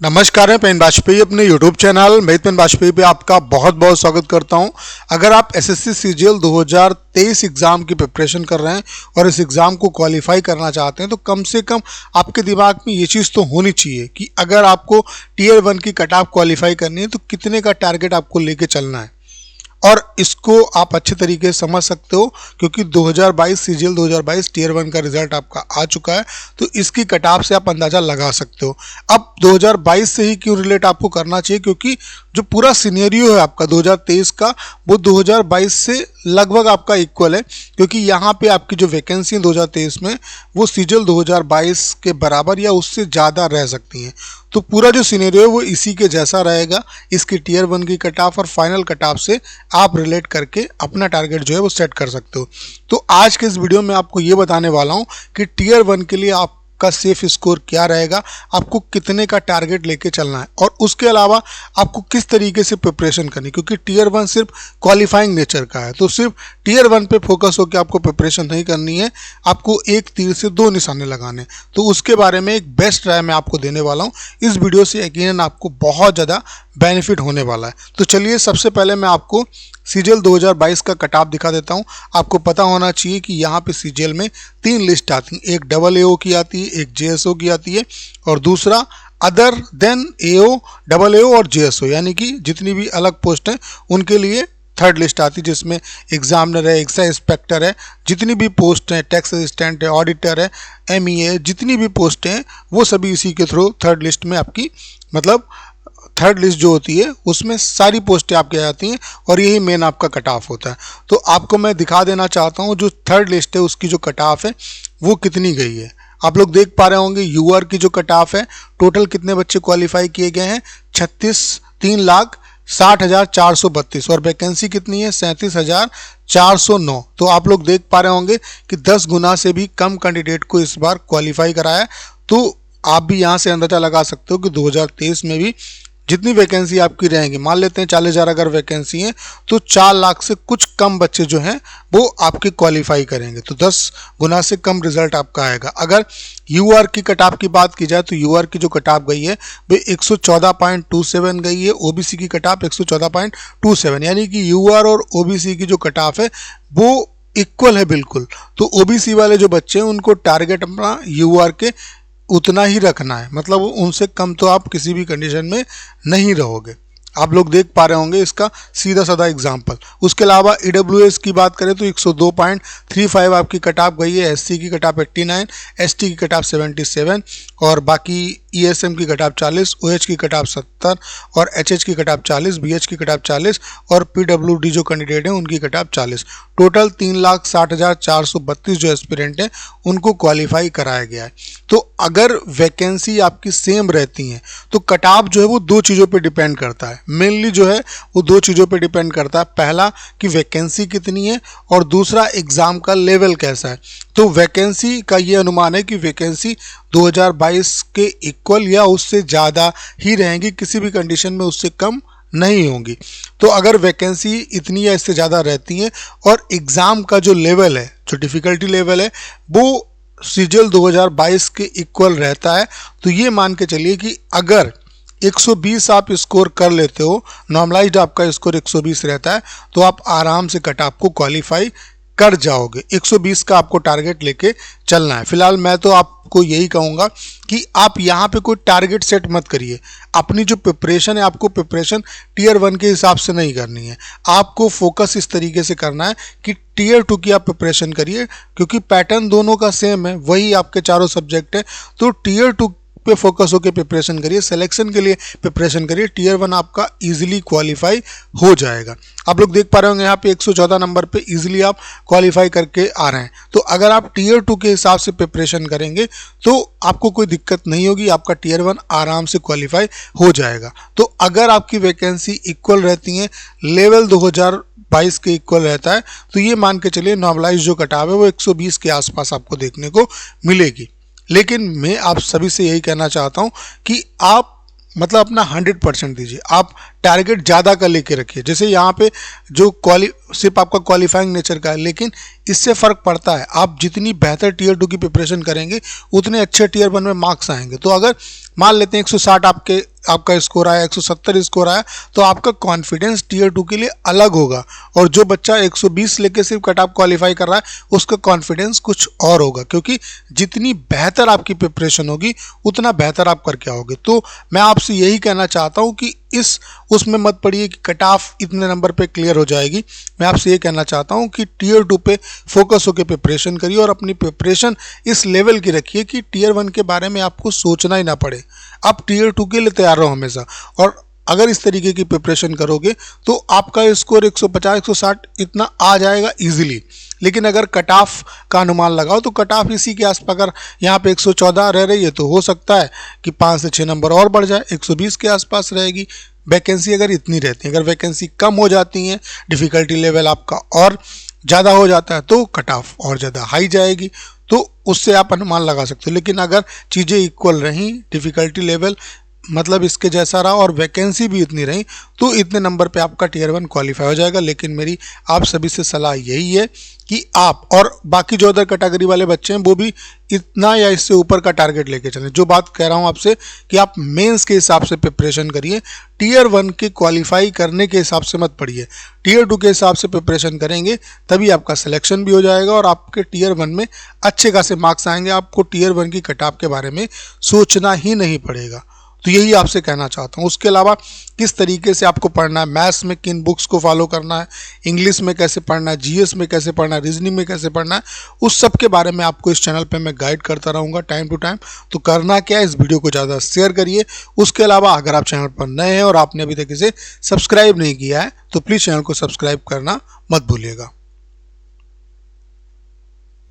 नमस्कार है पेन वाजपेयी अपने YouTube चैनल मैं पेन वाजपेयी पे आपका बहुत बहुत स्वागत करता हूं। अगर आप एसएससी सीजीएल 2023 एग्ज़ाम की प्रिपरेशन कर रहे हैं और इस एग्ज़ाम को क्वालिफाई करना चाहते हैं तो कम से कम आपके दिमाग में ये चीज़ तो होनी चाहिए कि अगर आपको टीयर 1 की कट ऑफ क्वालिफाई करनी है तो कितने का टारगेट आपको लेके चलना है और इसको आप अच्छे तरीके से समझ सकते हो क्योंकि 2022 सीजीएल 2022 टीयर 1 का रिजल्ट आपका आ चुका है तो इसकी कट ऑफ से आप अंदाज़ा लगा सकते हो। अब 2022 से ही क्यों रिलेट आपको करना चाहिए, क्योंकि जो पूरा सिनेरियो है आपका 2023 का वो 2022 से लगभग आपका इक्वल है, क्योंकि यहाँ पे आपकी जो वैकेंसी है 2023 में वो सीजीएल 2022 के बराबर या उससे ज़्यादा रह सकती हैं। तो पूरा जो सिनेरियो है वो इसी के जैसा रहेगा। इसकी टीयर 1 की कट ऑफ और फाइनल कट ऑफ से आप रिलेट करके अपना टारगेट जो है वो सेट कर सकते हो। तो आज के इस वीडियो में आपको ये बताने वाला हूँ कि टीयर 1 के लिए आपका सेफ स्कोर क्या रहेगा, आपको कितने का टारगेट लेके चलना है और उसके अलावा आपको किस तरीके से प्रिपरेशन करनी, क्योंकि टीयर 1 सिर्फ क्वालिफाइंग नेचर का है। तो सिर्फ टीयर 1 पे फोकस होकर आपको प्रिपरेशन नहीं करनी है, आपको एक तीर से दो निशाने लगाने। तो उसके बारे में एक बेस्ट राय मैं आपको देने वाला हूँ। इस वीडियो से यकीनन आपको बहुत ज़्यादा बेनिफिट होने वाला है। तो चलिए सबसे पहले मैं आपको सीजीएल 2022 का कट ऑफ दिखा देता हूँ। आपको पता होना चाहिए कि यहाँ पे सीजीएल में 3 लिस्ट आती हैं, एक डबल एओ की आती है, एक जेएसओ की आती है और दूसरा अदर देन एओ, डबल एओ और जेएसओ, यानी कि जितनी भी अलग पोस्ट हैं उनके लिए थर्ड लिस्ट आती है, जिसमें एग्जामिनर है, एक्साइज इंस्पेक्टर है, जितनी भी पोस्ट हैं, टैक्स असिस्टेंट है, ऑडिटर है, एमईए, जितनी भी पोस्ट हैं वो सभी इसी के थ्रू थर्ड लिस्ट में आपकी मतलब थर्ड लिस्ट जो होती है उसमें सारी पोस्टें आपके आ जाती हैं और यही मेन आपका कट ऑफ होता है। तो आपको मैं दिखा देना चाहता हूँ जो थर्ड लिस्ट है उसकी जो कट ऑफ है वो कितनी गई है। आप लोग देख पा रहे होंगे यूआर की जो कट ऑफ है, टोटल कितने बच्चे क्वालिफाई किए गए हैं 3,60,432 और वैकेंसी कितनी है 37,409। तो आप लोग देख पा रहे होंगे कि 10 गुना से भी कम कैंडिडेट को इस बार क्वालिफाई कराया है। तो आप भी यहाँ से अंदाजा लगा सकते हो कि 2023 में भी जितनी वैकेंसी आपकी रहेंगी, मान लेते हैं 40,000 अगर वैकेंसी है तो 4 लाख से कुछ कम बच्चे जो हैं वो आपके क्वालिफाई करेंगे। तो 10 गुना से कम रिजल्ट आपका आएगा। अगर यूआर की कट ऑफ की बात की जाए तो यूआर की जो कट ऑफ गई है वो 114.27 गई है, ओबीसी की कट ऑफ 114.27, यानी कि यूआर और ओबीसी की जो कट ऑफ है वो इक्वल है बिल्कुल। तो ओबीसी वाले जो बच्चे हैं उनको टारगेट अपना यूआर के उतना ही रखना है, मतलब उनसे कम तो आप किसी भी कंडीशन में नहीं रहोगे। आप लोग देख पा रहे होंगे इसका सीधा साधा एग्जाम्पल। उसके अलावा ईडब्ल्यूएस की बात करें तो 102.35 आपकी कट ऑफ गई है, एससी की कट ऑफ 89, एसटी की कट ऑफ 77 और बाकी ईएसएम की कट ऑफ 40, ओएच की कट ऑफ 70 और एचएच की कट ऑफ 40, बीएच की कट ऑफ 40 और पीडब्ल्यूडी जो कैंडिडेट हैं उनकी कट ऑफ 40। टोटल 3,60,432 जो एस्पिरेंट हैं उनको क्वालिफाई कराया गया है। तो अगर वैकेंसी आपकी सेम रहती हैं तो कट ऑफ जो है वो दो चीज़ों पे डिपेंड करता है, मेनली जो है वो दो चीज़ों पे डिपेंड करता है। पहला कि वैकेंसी कितनी है और दूसरा एग्ज़ाम का लेवल कैसा है। तो वैकेंसी का ये अनुमान है कि वैकेंसी 2022 के इक्वल या उससे ज़्यादा ही रहेंगी, किसी भी कंडीशन में उससे कम नहीं होंगी। तो अगर वैकेंसी इतनी या इससे ज़्यादा रहती है और एग्ज़ाम का जो लेवल है, जो डिफ़िकल्टी लेवल है वो सीजीएल 2022 के इक्वल रहता है, तो ये मान के चलिए कि अगर 120 आप स्कोर कर लेते हो, नॉर्मलाइज्ड आपका स्कोर 120 रहता है, तो आप आराम से कट ऑफ को क्वालिफाई कर जाओगे। 120 का आपको टारगेट लेके चलना है। फिलहाल मैं तो आपको यही कहूँगा कि आप यहाँ पे कोई टारगेट सेट मत करिए। अपनी जो प्रिपरेशन है आपको प्रिपरेशन टीयर 1 के हिसाब से नहीं करनी है, आपको फोकस इस तरीके से करना है कि टीयर 2 की आप प्रिपरेशन करिए, क्योंकि पैटर्न दोनों का सेम है, वही आपके चारों सब्जेक्ट है। तो टीयर 2 पे फोकस होकर प्रिपरेशन करिए, सिलेक्शन के लिए प्रिपरेशन करिए, टीयर 1 आपका इजीली क्वालिफाई हो जाएगा। आप लोग देख पा रहे होंगे यहाँ पे 114 नंबर पे इजीली आप क्वालिफाई करके आ रहे हैं। तो अगर आप टीयर 2 के हिसाब से प्रिपरेशन करेंगे तो आपको कोई दिक्कत नहीं होगी, आपका टीयर 1 आराम से क्वालिफाई हो जाएगा। तो अगर आपकी वैकेंसी इक्वल रहती है, लेवल 2022 के इक्वल रहता है, तो ये मान के चलिए नॉर्मलाइज जो कट ऑफ है वो 120 के आसपास आपको देखने को मिलेगी। लेकिन मैं आप सभी से यही कहना चाहता हूं कि आप मतलब अपना 100% दीजिए। आप टारगेट ज़्यादा का लेके रखिए। जैसे यहाँ पे जो सिर्फ आपका क्वालिफाइंग नेचर का है, लेकिन इससे फ़र्क पड़ता है। आप जितनी बेहतर टीयर 2 की प्रिपरेशन करेंगे उतने अच्छे टीयर 1 में मार्क्स आएंगे। तो अगर मान लेते हैं 160 आपका स्कोर आया, 170 स्कोर आया, तो आपका कॉन्फिडेंस टीयर 2 के लिए अलग होगा। और जो बच्चा 120 लेके सिर्फ कट ऑफ क्वालिफाई कर रहा है उसका कॉन्फिडेंस कुछ और होगा, क्योंकि जितनी बेहतर आपकी प्रिपरेशन होगी उतना बेहतर आप करके आओगे। तो मैं आपसे यही कहना चाहता हूँ कि उसमें मत पड़िए कि कट ऑफ इतने नंबर पे क्लियर हो जाएगी। मैं आपसे ये कहना चाहता हूँ कि टीयर 2 पे फोकस होकर प्रिपरेशन करिए और अपनी प्रिपरेशन इस लेवल की रखिए कि टीयर 1 के बारे में आपको सोचना ही ना पड़े। आप टीयर 2 के लिए तैयार रहो हमेशा। और अगर इस तरीके की प्रिपरेशन करोगे तो आपका स्कोर 150 160 इतना आ जाएगा इजीली। लेकिन अगर कट ऑफ का अनुमान लगाओ तो कट ऑफ इसी के आसपास, अगर यहाँ पे 114 रह रही है तो हो सकता है कि 5 से 6 नंबर और बढ़ जाए, 120 के आसपास रहेगी। वैकेंसी अगर इतनी रहती है, अगर वैकेंसी कम हो जाती हैं, डिफ़िकल्टी लेवल आपका और ज़्यादा हो जाता है तो कट ऑफ और ज़्यादा हाई जाएगी। तो उससे आप अनुमान लगा सकते हो। लेकिन अगर चीज़ें इक्वल रहीं, डिफ़िकल्टी लेवल मतलब इसके जैसा रहा और वैकेंसी भी इतनी रही, तो इतने नंबर पे आपका टीयर 1 क्वालिफाई हो जाएगा। लेकिन मेरी आप सभी से सलाह यही है कि आप और बाकी जो अदर कैटेगरी वाले बच्चे हैं वो भी इतना या इससे ऊपर का टारगेट लेके चलें। जो बात कह रहा हूँ आपसे कि आप मेंस के हिसाब से प्रिपरेशन करिए, टीयर 1 के क्वालिफाई करने के हिसाब से मत पढ़िए। टीयर 2 के हिसाब से प्रिपरेशन करेंगे तभी आपका सिलेक्शन भी हो जाएगा और आपके टीयर 1 में अच्छे खासे मार्क्स आएंगे। आपको टीयर 1 की कट ऑफ के बारे में सोचना ही नहीं पड़ेगा। तो यही आपसे कहना चाहता हूँ। उसके अलावा किस तरीके से आपको पढ़ना है, मैथ्स में किन बुक्स को फॉलो करना है, इंग्लिश में कैसे पढ़ना है, जीएस में कैसे पढ़ना है, रीजनिंग में कैसे पढ़ना है, उस सब के बारे में आपको इस चैनल पे मैं गाइड करता रहूँगा टाइम टू टाइम। तो करना क्या है, इस वीडियो को ज़्यादा शेयर करिए। उसके अलावा अगर आप चैनल पर नए हैं और आपने अभी तक इसे सब्सक्राइब नहीं किया है तो प्लीज़ चैनल को सब्सक्राइब करना मत भूलिएगा।